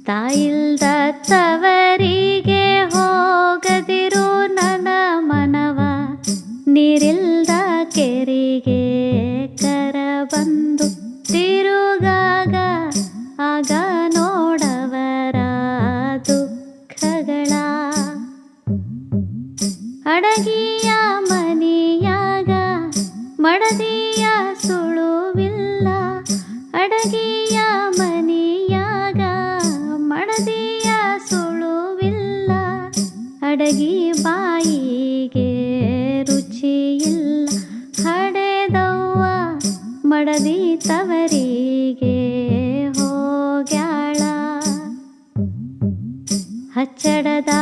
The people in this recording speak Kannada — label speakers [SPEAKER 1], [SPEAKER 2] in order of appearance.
[SPEAKER 1] ತಾಯಿಲ್ದ ತವರಿಗೆ ಹೋಗದಿರು ನನ್ನ ಮನವ, ನೀರಿಲ್ದ ಕೆರಿಗೆ ಕರ ಬಂದು ತಿರುಗಾಗ ಆಗ ನೋಡವರ ದುಃಖಗಳ. ಅಡಗಿಯ ಮನಿಯಾಗ ಮಡದಿಯ ಸುಳುವಿಲ್ಲ, ಅಡಗಿಯ ಮನಿಯಾಗ ಮಡದಿಯ ಸುಳುವಿಲ್ಲ, ಅಡಗಿ ಬಾಯಿಗೆ ರುಚಿಯಿಲ್ಲ, ಹಡೆದವ್ವ ಮಡದಿ ತವರಿಗೆ ಹೋಗ್ಯಾಳ. ಹಚ್ಚಡದ